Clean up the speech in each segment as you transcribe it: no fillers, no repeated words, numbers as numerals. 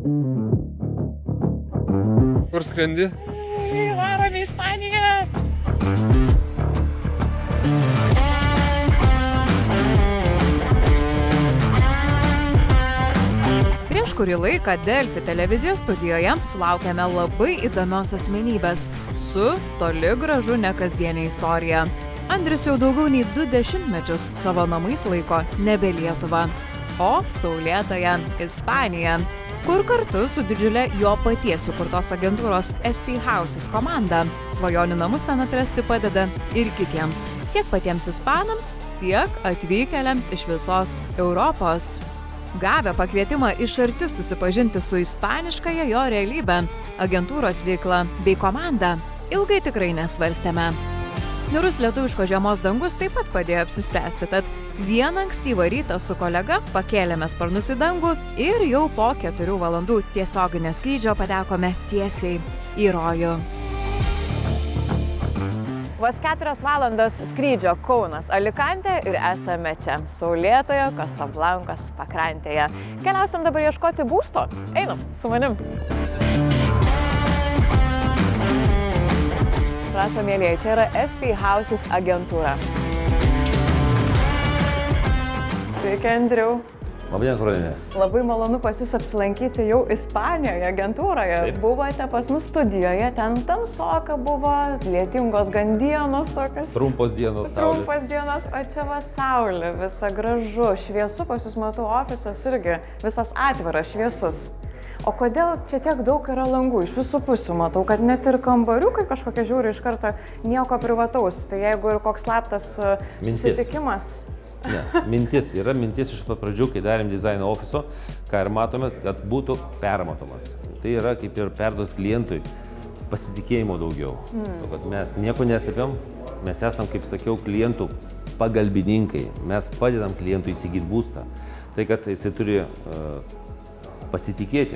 Kur skrendi? Varom į Ispaniją. Prieš kurį laiką Delfi televizijos studijoje sulaukėme labai įdomios asmenybės su toli gražu nekasdienė istorija. Andrius jau daugiau nei 20 metus savo namais laiko nebe Lietuvą, o saulėtąją Ispaniją, kur kartu su didžiulė jo paties įkurtos agentūros SP Houses komanda svajonių namus ten atrasti padeda ir kitiems, tiek patiems ispanams, tiek atvykėliams iš visos Europos. Gavę pakvietimą iš arti susipažinti su ispaniškąja jo realybe, agentūros veikla bei komanda, ilgai tikrai nesvarstėme. Niūrus lietuviško žiemos dangus taip pat padėjo apsispręsti, tad vieną ankstyvą rytą su kolega pakėlėme sparnus į dangų ir jau po 4 valandų tiesioginio skrydžio patekome tiesiai į rojų. Vos 4 valandos skrydžio Kaunas Alicantė ir esame čia, saulėtoje Casablancos pakrantėje. Keliausim dabar ieškoti būsto. Einam, su manim. Prašom, mėlyje, čia yra SP Houses agentūra. Sveiki, Andriau. Labadiena, Karolina. Labai malonu pas jūs apsilankyti jau Ispanijoje agentūroje. Taip. Buvote pas mus studijoje, ten tamsoka buvo, lietingos gan dienos tokios. Trumpos dienos, saulės. Trumpas dienos, o čia va saulė, visa gražu, šviesu, pas jūs matau ofisas irgi, visas atviras, šviesus. O kodėl čia tiek daug yra langų? Iš visų pusių matau, kad net ir kambariukai kažkokie žiūri iš karto nieko privataus. Tai jeigu ir koks slaptas susitikimas. Ne, mintis iš pat pradžių, kai darėm dizaino ofiso, ką ir matome, kad būtų permatomas. Tai yra kaip ir perduoti klientui pasitikėjimo daugiau. Kad mes nieko neslėpiam, mes esam, kaip sakiau, klientų pagalbininkai. Mes padedam klientui įsigyti būstą. Tai, kad jisai turi pasitikėti.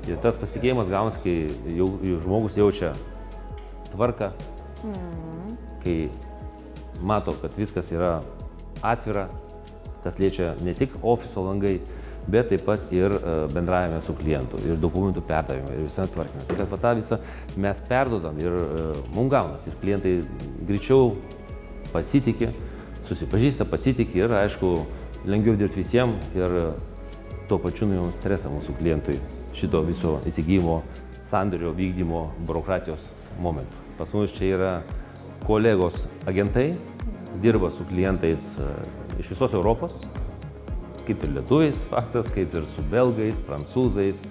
Ir tas pasitikėjimas gaunas, kai jau žmogus jaučia tvarką, kai mato, kad viskas yra atvira, tas liečia ne tik ofiso langai, bet taip pat ir bendravime su klientu, ir dokumentų perdavime, ir visame tvarkime. Tai kad tą visą mes perdodam ir mums gaunas, ir klientai greičiau pasitikė, susipažįsta, pasitikė ir, aišku, lengviau dirbti visiems ir tuo pačiu nuimam stresą mūsų klientui šito viso įsigijimo, sandorio vykdymo, biurokratijos momentų. Pas mus čia yra kolegos agentai, dirba su klientais iš visos Europos, kaip ir lietuviais faktas, kaip ir su belgais, prancūzais,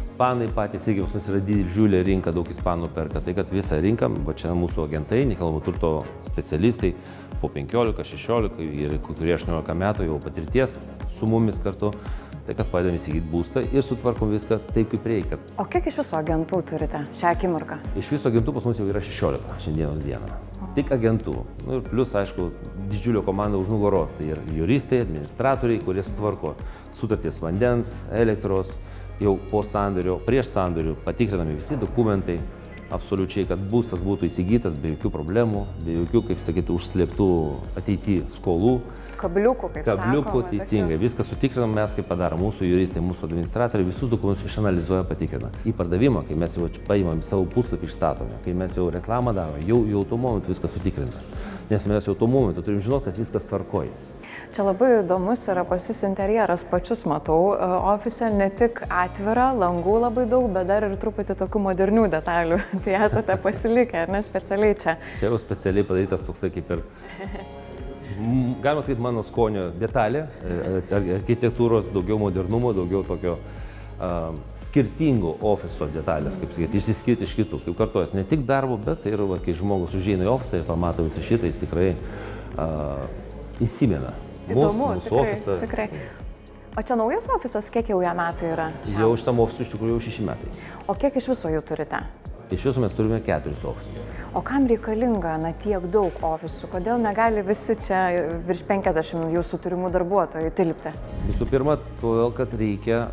ispanai patys, irgi pas mus yra didžiulė rinka, daug ispanų perka, tai kad visą rinką, va čia mūsų agentai, nekilnojamo turto specialistai, po 15, 16 ir kurie 18 metų jau patirties su mumis kartu, tai kad padedam įsigyti būstą ir sutvarkom viską taip, kaip reikia. O kiek iš viso agentų turite šią akimirką? Iš viso agentų pas mus jau yra 16 šiandienos dieną. Tik agentų. Nu, ir plus, aišku, didžiulio komanda už nugaros. Tai ir juristai, administratoriai, kurie sutvarko sutarties vandens, elektros, jau po sandorio, prieš sandorių patikrinami visi dokumentai, absoliučiai, kad būstas būtų įsigytas be jokių problemų, be jokių, kaip sakyti, užslėptų ateityje skolų. Kabliukų, kaip Kabliukų, teisingai. Viską sutikrinam mes, kaip padaro mūsų juristai, mūsų administratoriai, visus dokumentus išanalizuoja, patikrina. Į pardavimą, kai mes jau paimam savo puslapį išstatome, kai mes jau reklamą darome, jau tuo momentu viskas sutikrinta. Nes mes jau tuo momentu turim žinoti, kad viskas tvarkoja. Čia labai įdomus yra pas jūs interjeras, pačius matau, ofise ne tik atvira, langų labai daug, bet dar ir truputį tokių modernių detalių. Tai esate pasilikę, ar ne, specialiai čia? Čia jau specialiai padarytas toksai kaip ir, galima sakyti, mano skonio detalė, architektūros, daugiau modernumo, daugiau tokio skirtingų ofiso detalės, kaip sakyti, išsiskirti iš kitų. Kaip kartuojas, ne tik darbo, bet tai yra, kai žmogus užeina į ofisą ir pamato visą šitą, jis tikrai įsimena. Įdomu, tikrai. O čia naujas ofisas, kiek jau jam metų yra? Jau šitam ofisui iš tikrųjų jau 6 metai. O kiek iš viso jų turite? Iš viso mes turime 4 ofisus. O kam reikalinga tiek daug ofisų? Kodėl negali visi čia virš 50 jūsų turimų darbuotojų tilpti? Visų pirma, todėl, kad reikia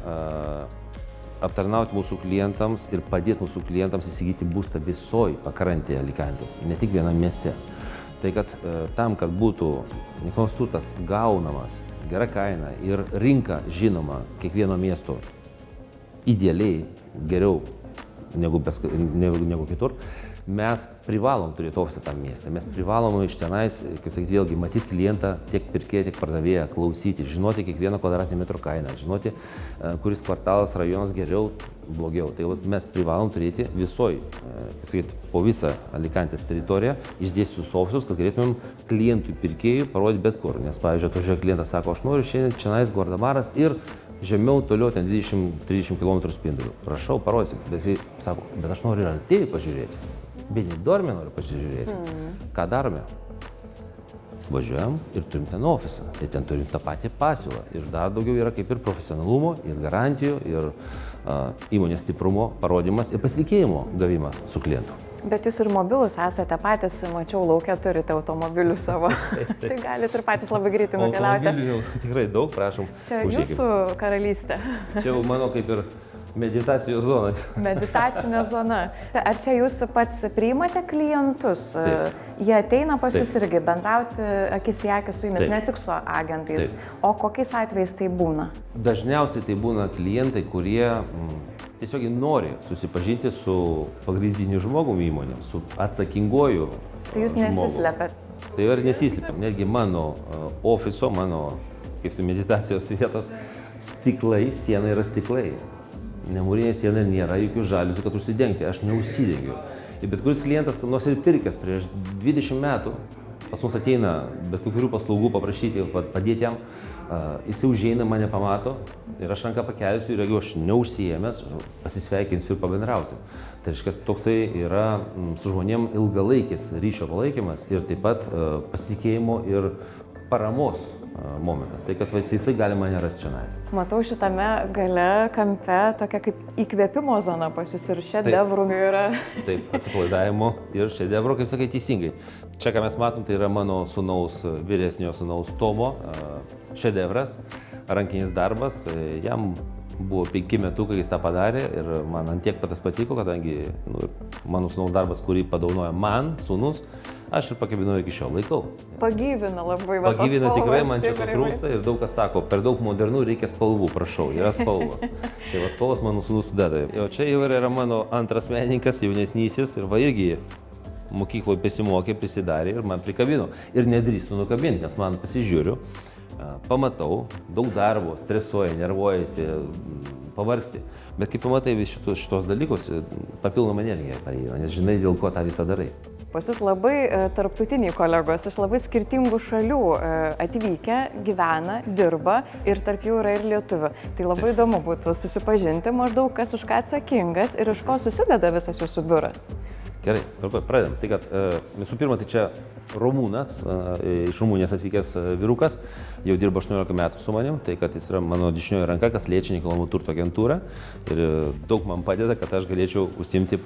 aptarnauti mūsų klientams ir padėti mūsų klientams įsigyti būstą visoje pakrantėje Alicantės, ne tik vienam mieste. Tai kad tam, kad būtų nekilnojamas turtas gaunamas, gera kaina ir rinka žinoma kiekvieno miesto idealiai geriau negu kitur, mes privalom turėti ofisą tam mieste. Mes privalom iš tenais, kaip sakyti, vėlgi matyti klientą, tiek pirkėją, tiek pardavėją, klausyti, žinoti kiekvieno kvadratinio metro kainą, žinoti, kuris kvartalas, rajonas geriau, blogiau. Tai mes privalom turėti visoj, kaip sakyti, po visą Alicantės teritoriją išdėstytus ofisus, kad galėtumėm klientui, pirkėjui parodyti bet kur. Nes, pavyzdžiui, atvažiuoja klientas, sako, aš noriu šiandien čionais Guardamaras ir žemiau toliau ten 20-30 km spindulių. Prašau, parodysim. Bet jis sako, bet aš noriu ir artėjai pažiūrėti. Benidorme noriu pasižiūrėti. Ką darome? Važiuojam ir turim ten ofisą. Ir ten turim tą patį pasiūlą. Ir dar daugiau yra kaip ir profesionalumo, ir garantijų, ir įmonės stiprumo parodymas ir pasitikėjimo gavimas su klientu. Bet jūs ir mobilus esate patys, mačiau, laukia turite automobilių savo. Tai galite ir patys labai greitai nukeliauti. Automobilių jau tikrai daug, prašom. Čia jūsų karalystė. Čia jau mano kaip ir meditacijos zona. Meditacinė zona. Ar čia jūs pats priimate klientus? Taip. Jie ateina pas jūs irgi bendrauti akis į akį su jumis, ne tik su agentais. Taip. O kokiais atvejais tai būna? Dažniausiai tai būna klientai, kurie tiesiog nori susipažinti su pagrindiniu žmogumi įmonėm, su atsakinguoju žmogu. Tai jūs nesislepiat? Tai ir nesislepiam. Netgi mano ofiso, mano kaip meditacijos vietos stiklai, siena yra stiklai. Nemūrinė siena nėra jokių žaliuzų, kad užsidengti. Aš neužsidengiu. Ir bet kuris klientas, nors ir pirkęs prieš 20 metų, pas mus ateina bet kokių paslaugų paprašyti, padėti jam, jisai užeina, mane pamato ir aš ranką pakelsiu ir jeigu aš neužsiėmęs, pasisveikinsiu ir pabendrausiu. Tai reiškia, toksai yra su žmonėm ilgalaikis ryšio palaikymas ir taip pat pasitikėjimo ir paramos momentas. Tai kad jisai gali mane rasti čionais. Matau šitame gale kampe tokia kaip įkvėpimo zona pas jūs ir šedevrų yra. Taip, atsipalaidavimo ir šedevrų, kaip sakai, teisingai. Čia, ką mes matom, tai yra mano sūnaus, vyresnio sūnaus Tomo šedevras, rankinis darbas. Jam buvo 5 metukai, jis tą padarė ir man antiek tas patiko, kadangi mano sūnaus darbas, kurį padaunojo man, sūnus, aš ir pakabinau iki šiol, laikau. Pagyvina labai. Pagyvina tikrai, man čia patrūksta ir daug kas sako, per daug modernų, reikia spalvų, prašau, yra spalvos. Tai va spalvos mano sūnus deda. O čia jau yra mano antras menininkas, jaunesnysis ir va irgi mokykloje pasimokė, prisidarė ir man prikabino. Ir nedrįstu nukabinti, nes man pasižiūriu, pamatau, daug darbo, stresuoja, nervuojasi, pavargsti. Bet kai pamatai vis šitos dalykus, papildoma energija pareina, nes žinai, dėl ko tą visą darai. Pas jūs labai tarptautiniai kolegos, iš labai skirtingų šalių atvykę, gyvena, dirba ir tarp jų yra ir lietuvių. Tai labai įdomu būtų susipažinti maždaug, kas už ką atsakingas ir iš ko susideda visas jūsų biuras. Gerai, pradedam. Tai kad visų pirma, tai čia Romūnas, iš Rumunijos atvykęs vyrukas, jau dirba 18 metų su manim, tai kad jis yra mano dešinioji ranka, kas liečia nekilnojamo turto agentūrą ir daug man padeda, kad aš galėčiau užsiimti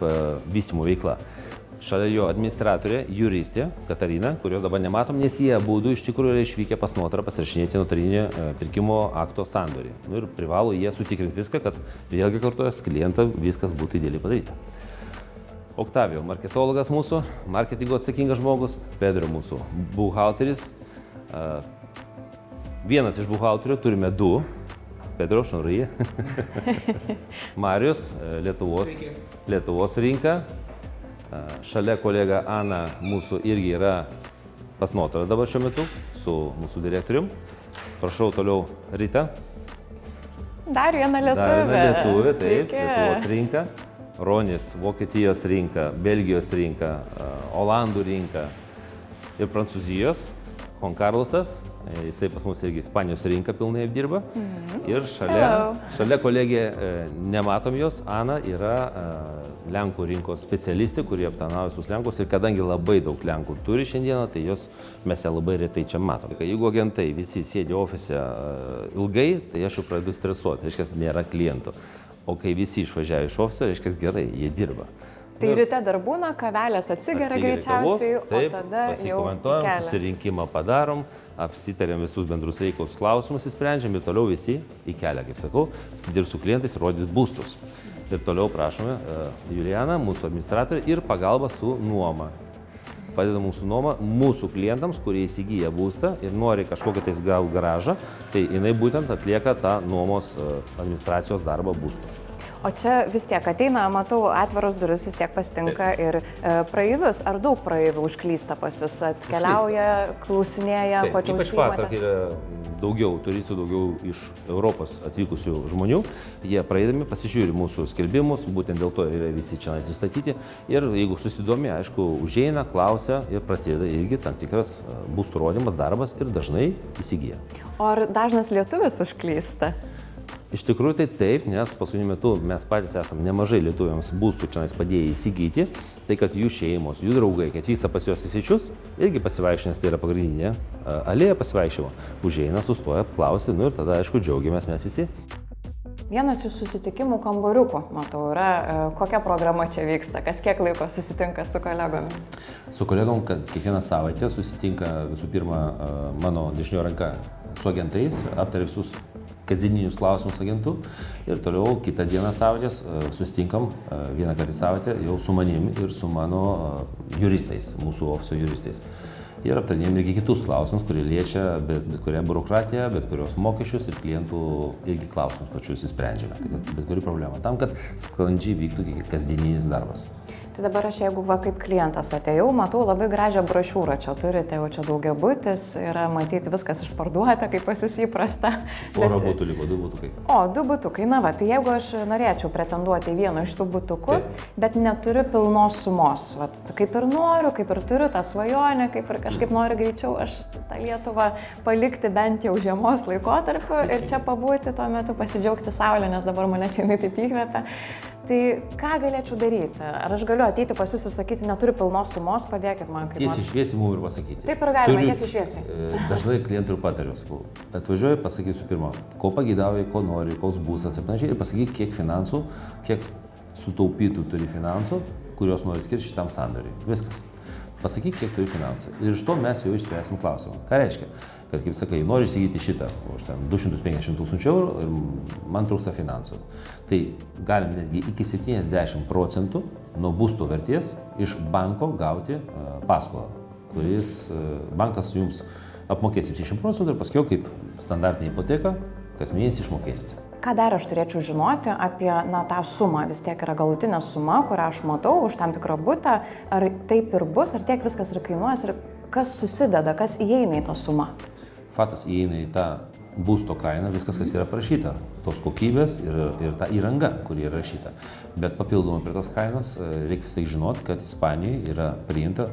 vystymo veiklą. Šalia jo administratorė, juristė Katarina, kurios dabar nematom, nes jie abudu iš tikrųjų yra išvykę pas notarą pasirašinėti notarinį pirkimo akto sandorį. Ir privalo jie sutikrinti viską, kad vėlgi kartuojas klientą viskas būtų idealiai padaryta. Octavio, marketologas mūsų, marketingo atsakingas žmogus, Pedro mūsų buhalteris. Vienas iš buhalterių, turime 2, Pedro, Šanrai, Marius, Lietuvos rinka. Šalia kolega Ana mūsų irgi yra pas notarą dabar šiuo metu su mūsų direktorium. Prašau toliau Rita. Dar viena lietuvė. Dar viena lietuvė, taip, Lietuvos rinka. Ronis, Vokietijos rinka, Belgijos rinka, Olandų rinka ir Prancūzijos. Juan Carlosas, jisai pas mus irgi Ispanijos rinką pilnai apdirba. Ir šalia kolegė, nematom jos, Ana yra Lenkų rinkos specialistė, kurie aptarnauja visus Lenkus ir kadangi labai daug Lenkų turi šiandieną, tai mes ją labai retai čia matom. Jeigu agentai visi sėdi ofise ilgai, tai aš jau pradedu stresuoti, reiškia, nėra klientų. O kai visi išvažiavę iš ofiso, reiškia, gerai, jie dirba. Tai ryte dar būna, kavelės atsigeria greičiausiai, o tada jau pasikomentuojam, susirinkimą padarom, apsitarėm visus bendrus reikalus klausimus, įsprendžiam ir toliau visi į kelią, kaip sakau, dirbs su klientais ir rodys būstus. Ir toliau prašome Julianą, mūsų administratorę ir pagalbą su nuoma. Padeda mūsų nuoma mūsų klientams, kurie įsigyja būstą ir nori kažkokią tais gauti garažą, tai jinai būtent atlieka tą nuomos administracijos darbą būsto. O čia vis tiek ateina, matau, atviros duris vis tiek pasitinka ir praeivius. Ar daug praeivių užklysta pas jūs? Atkeliauja, klausinėja, ko čia užsiimate? Ypač vasarą, kai yra daugiau turistų, daugiau iš Europos atvykusių žmonių, jie praeidami pasižiūri mūsų skelbimus, būtent dėl to yra visi čia įstatyti. Ir jeigu susidomi, aišku, užeina, klausia ir prasideda irgi tam tikras būstų rodymas, darbas ir dažnai įsigyja. O ar dažnas lietuvis užklysta? Iš tikrųjų tai taip, nes paskutiniu metu mes patys esame nemažai lietuviams būstų čia padėję įsigyti, tai kad jų šeimos, jų draugai, kad vyksta pas juos į svečius, irgi pasivaikščia, nes tai yra pagrindinė alėja pasivaikščiavo, užeina, sustoja, klausia, ir tada aišku džiaugiamės mes visi. Vienas iš susitikimų kambariukų, matau, yra, kokia programa čia vyksta, kas kiek laiko susitinka su kolegomis? Su kolegom kiekvieną savaitę susitinka visų pirma mano dešinioji ranka su agentais, aptarė visus kasdieninius klausimus agentų ir toliau kitą dieną savaitės susitinkam vieną kartą į savaitę jau su manim ir su mano juristais, mūsų ofiso juristais. Ir aptarinėjom irgi kitus klausimus, kurie liečia bet kurią biurokratiją, bet kurios mokesčius ir klientų irgi klausimus pačius įsprendžiame. Tai bet kuri problema tam, kad sklandžiai vyktų kasdieninis darbas. Tai dabar aš, jeigu kaip klientas atėjau, matau labai gražią brošiūrą, čia turite, jau čia daugiabutis, yra matyti viskas išparduota, kaip pas jūs įprasta. Pora butų liko, 2 butukai. O, 2 butukai, na va, tai jeigu aš norėčiau pretenduoti į vieną iš tų butukų, bet neturiu pilnos sumos, va, kaip ir noriu, kaip ir turiu tą svajonę, kaip ir kažkaip noriu greičiau aš tą Lietuvą palikti bent jau žiemos laikotarpiu ir čia pabūti tuo metu, pasidžiaugti saulę, nes dabar mane čia jinai taip įkvepia. Tai ką galėčiau daryti? Ar aš galiu ateiti pas jūs ir sakyti, neturiu pilnos sumos, padėkit man kaip nors? Tiesiai šviesiai mums ir pasakyti. Taip ir galima, tiesiai šviesiai. Dažnai klientų ir patariu, sakau, atvažiuoju, pasakysiu pirmą, ko pageidauji, ko nori, koks būstas ir panašiai, ir pasakyk, kiek finansų, kiek sutaupytų turi finansų, kuriuos nori skirti šitam sandoriui. Viskas. Pasakyk, kiek turi finansų. Ir iš to mes jau išspręsim klausimą. Ką reiškia? Kad, kaip sakai, nori įsigyti šitą už 250 000 eurų ir man trūksta finansų. Tai galim netgi iki 70% nuo būsto vertės iš banko gauti paskolą, kuris bankas jums apmokės 70% ir paskiau kaip standartinė hipoteka kas mėnesį išmokėsite. Ką dar aš turėčiau žinoti apie tą sumą? Vis tiek yra galutinė suma, kurią aš matau už tam tikrą butą. Ar taip ir bus, ar tiek viskas ir kainuos, ir kas susideda, kas įeina į tą sumą? Faktas įeina į tą būsto kainą, viskas, kas yra parašyta, tos kokybės ir ta įranga, kuri yra rašyta. Bet papildomai prie tos kainos reikia visai žinoti, kad Ispanijoje yra priimta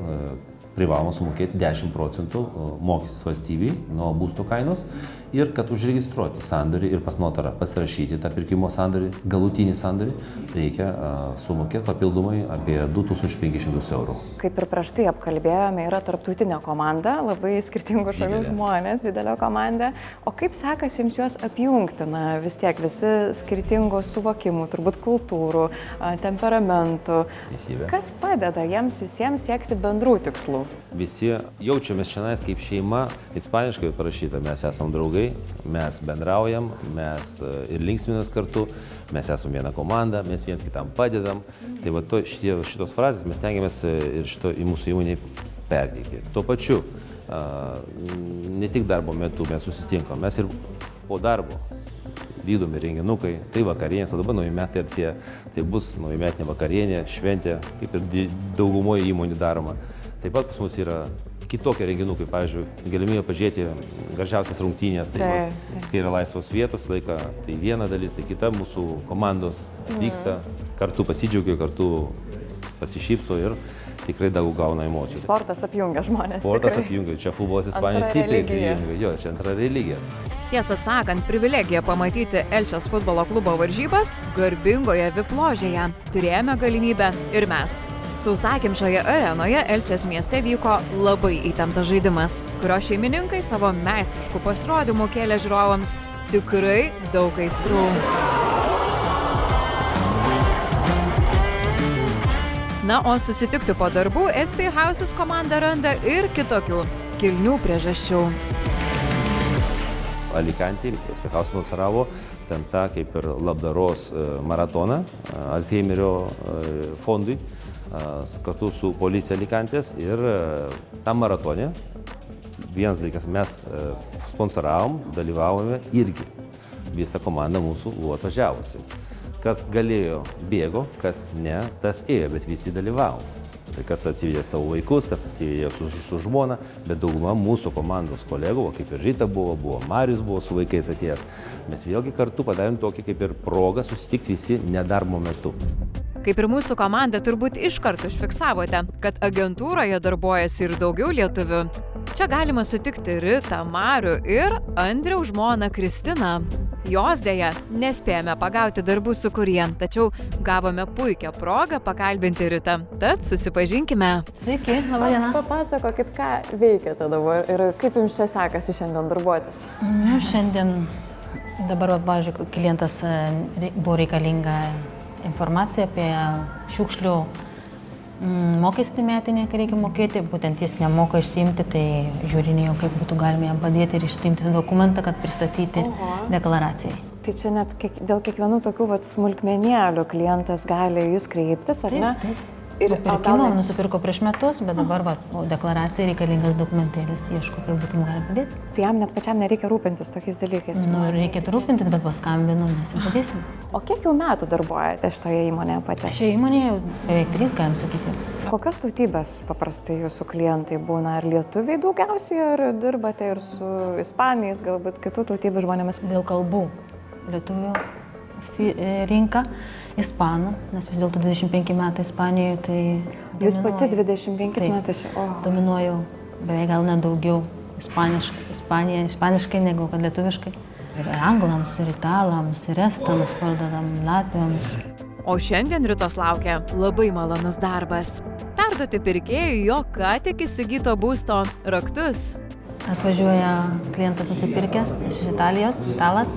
privaloma sumokėti 10% mokestis valstybei nuo būsto kainos ir kad užregistruoti sandorį ir pas notarą pasirašyti tą pirkimo sandorį, galutinį sandorį, reikia sumokėti papildomai apie 2500 eurų. Kaip ir prieš tai apkalbėjome, yra tarptautinė komanda, labai skirtingų šalių žmonės, didelė komanda. O kaip sekasi jums juos apjungti? Na, vis tiek visi skirtingų suvokimų, turbūt kultūrų, temperamentų. Teisybė. Kas padeda jiems visiems siekti bendrų tikslų? Visi jaučiamės šiandien kaip šeima, ispaniškai parašyta, mes esam draugai, mes bendraujam, mes ir linksminamės kartu, mes esam viena komanda, mes viens kitam padedam. Tai va šitos frazės mes tengiamės ir į mūsų įmonį perteikti. Tuo pačiu, ne tik darbo metu mes susitinkam, mes ir po darbo vykdomi renginukai, tai vakarienės, o dabar nauji metai artėja, tai bus naujametinė vakarienė, šventė, kaip ir daugumoje įmonių daroma. Taip pat pas mus yra kitokie renginukai, pavyzdžiui, galimybė pažiūrėti gražiausias rungtynės, tai kai yra laisvos vietos laiką, tai viena dalis, tai kita mūsų komandos vyksta, kartu pasidžiaugia, kartu pasišypso ir tikrai daug gauna emocijų. Sportas apjungia žmonės. Sportas apjungia, čia futbolas Ispanijos stipriai apjungia, jo, čia antra religija. Tiesą sakant, privilegija pamatyti Elčės futbolo klubo varžybas garbingoje VIP ložėje turėjome galimybę ir mes. Sausakimšoje arenoje Elčės mieste vyko labai įtemptas žaidimas, kurio šeimininkai savo meistriškų pasirodymų kėlė žiūrovams tikrai daug aistrų. Na, o susitikti po darbų SP Houses komanda randa ir kitokių kilnių priežasčių. Alicantė, SP Houses sponsoravo ten tą kaip ir labdaros maratoną Alzheimerio fondui kartu su policija Alicantės ir tam maratone vienas dalykas mes sponsoravom, dalyvavome irgi. Visa komanda mūsų buvo atvažiavusi. Kas galėjo bėgo, kas ne, tas ėjo, bet visi dalyvavo. Tai kas atsivedė savo vaikus, kas atsivedė su žmona, bet dauguma mūsų komandos kolegų, kaip ir Rita buvo, Marius buvo su vaikais atėjęs. Mes vėlgi kartu padarėm tokį kaip ir progą susitikti visi nedarbo metu. Kaip ir mūsų komanda, turbūt iškart užfiksavote, kad agentūroje darbuojasi ir daugiau lietuvių. Čia galima sutikti Ritą, Marių ir Andriaus žmoną Kristiną. Jos dėja nespėjome pagauti darbų sūkuryje, tačiau gavome puikią progą pakalbinti Ritą. Tad susipažinkime. Sveiki, laba diena. Papasakokit, ką veikiate dabar ir kaip jums čia sekasi šiandien darbuotis. Šiandien dabar, pavyzdžiui, klientas buvo reikalinga informacija apie šiukšlių mokestį metinį, kai reikia mokėti, būtent jis nemoka išsiimti, tai žiūrinėjau, kaip būtų galima jam padėti ir išsiimti dokumentą, kad pristatyti deklaracijai. Tai čia net dėl kiekvienų tokių smulkmenėlių klientas gali jūs kreiptis, ar ne? Taip. Ir pirkimo nusipirko prieš metus, bet dabar deklaracijai reikalingas dokumentėlis, ieško, kaip būtų galima padėti. Tai jam net pačiam nereikia rūpintis tokiais dalykais. Reikėtų rūpintis, bet paskambinu, mes jums padėsim. O kiek jau metų darbuojate šitoje įmonėje pati? Šioje įmonėje beveik 3, galim sakyti. Kokios tautybės paprastai jūsų klientai būna? Ar lietuviai daugiausiai, ar dirbate ir su ispanais, galbūt kitų tautybių žmonėmis? Dėl kalbų lietuvių rinka, ispanų, nes vis dėlto 25 metai Ispanijoje, tai... Jūs pati 25 metus čia? Dominuoju beveik gal net daugiau ispaniškai negu kad lietuviškai. Ir anglams, ir italams, ir estams pardedam, latviams. O šiandien Ritos laukia labai malonus darbas. Perduoti pirkėjui jo ką tik įsigyto būsto raktus. Atvažiuoja klientas nusipirkęs iš Italijos, italas,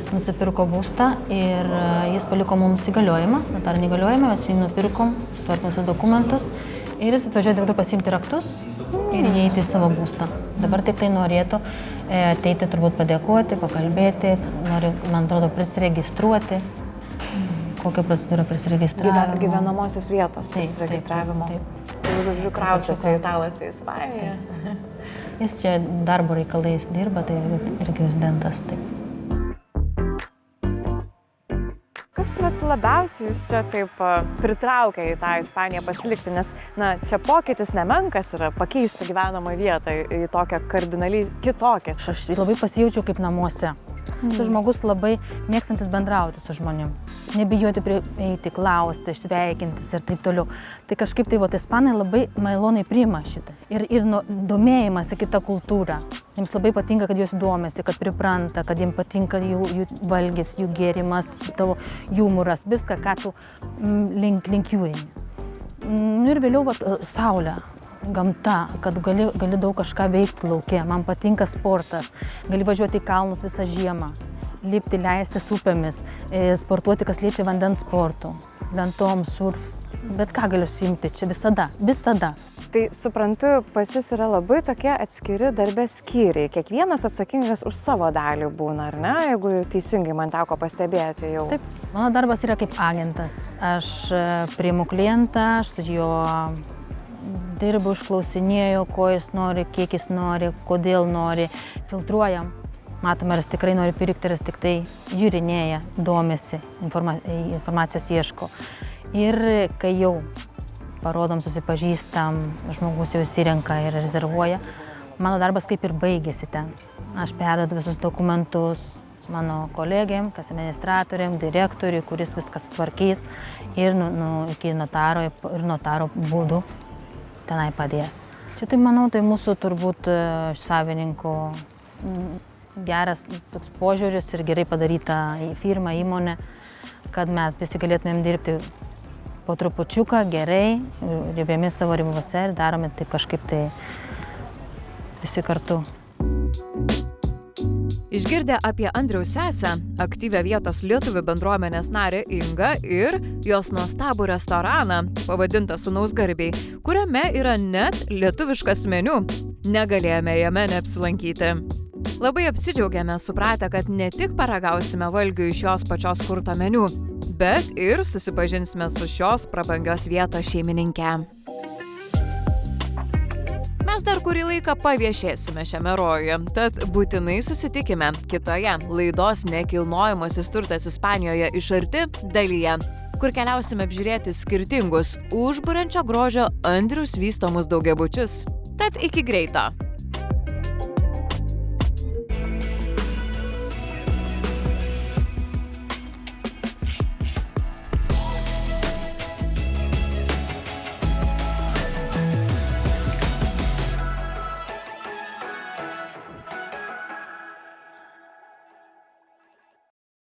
nusipirko būstą ir jis paliko mums įgaliojimą, notarinį įgaliojimą, mes jį nupirkom, sutvarkom su dokumentus ir jis atvažiuoja tik pasiimti raktus ir įeiti į savo būstą. Dabar tik tai norėtų ateiti, turbūt padėkoti, pakalbėti, nori, man atrodo, prisiregistruoti. Kokia procedūra prisiregistravimo? Gyvenamosios vietos prisiregistravimo. Taip. Žodžiu, kraustėsi italas į Ispaniją. Jis čia darbo reikalais dirba, tai ir rezidentas. Taip. Kas labiausiai jūs čia taip pritraukia į tą Ispaniją pasilikti, nes čia pokytis nemenkas yra pakeisti gyvenamą vietą į tokią kardinaliai kitokią. Aš labai pasijaučiau kaip namuose. Esu žmogus labai mėgstantis bendrauti su žmonėm. Nebijoti eiti, klausti, sveikintis ir taip toliau. Tai kažkaip ispanai labai maloniai priima šitą. Ir domėjimąsi kitą kultūrą. Jiems labai patinka, kad jūs domisi, kad pripranta, kad jiems patinka jų valgis, jų gėrimas, tavo jumoras, viską, ką tu link jų eini. Ir vėliau saulė, gamta, kad gali daug kažką veikti lauke. Man patinka sportas, gali važiuoti į kalnus visą žiemą, lipti, leistis upėmis, sportuoti, kas liečia vandens sportų, lentom, surf, bet ką galiu simti čia visada. Tai suprantu, pas jūs yra labai tokie atskiri darbės skyriai. Kiekvienas atsakingas už savo dalį būna, ar ne? Jeigu teisingai man teko pastebėti jau. Taip, mano darbas yra kaip agentas. Aš priimu klientą, aš su juo dirbu, išklausinėju, ko jis nori, kiek jis nori, kodėl nori, filtruojam. Matome, ar jis tikrai nori pirkti, ar jis tik tai žiūrinėja, domisi, informacijos ieško. Ir kai jau parodom, susipažįstam, žmogus jau įsirenka ir rezervuoja, mano darbas kaip ir baigėsi ten. Aš perduodu visus dokumentus mano kolegėm, kas administratoriam, direktoriui, kuris viską sutvarkys ir iki notaro būdų tenai padės. Čia tai, manau, tai mūsų turbūt savininkų geras toks požiūris ir gerai padaryta firma, įmonė, kad mes visi galėtumėm dirbti po trupučiuką gerai, ribėmis savo ribose ir darome taip kažkaip tai visi kartu. Išgirdę apie Andriaus sesę, aktyvią vietos lietuvių bendruomenės narę Ingą ir jos nuostabų restoraną, pavadintą sūnaus garbei, kuriame yra net lietuviškas meniu, negalėjome jame neapsilankyti. Labai apsidžiaugėme supratę, kad ne tik paragausime valgių iš jos pačios kurto meniu, bet ir susipažinsime su šios prabangios vietos šeimininke. Mes Mes dar kurį laiką paviešėsime šiame rojuje, tad būtinai susitikime kitoje laidos Nekilnojamasis turtas Ispanijoje iš arti dalyje, kur keliausime apžiūrėti skirtingus užburiančio grožio Andriaus vystomus daugiabučius. Tad iki greito!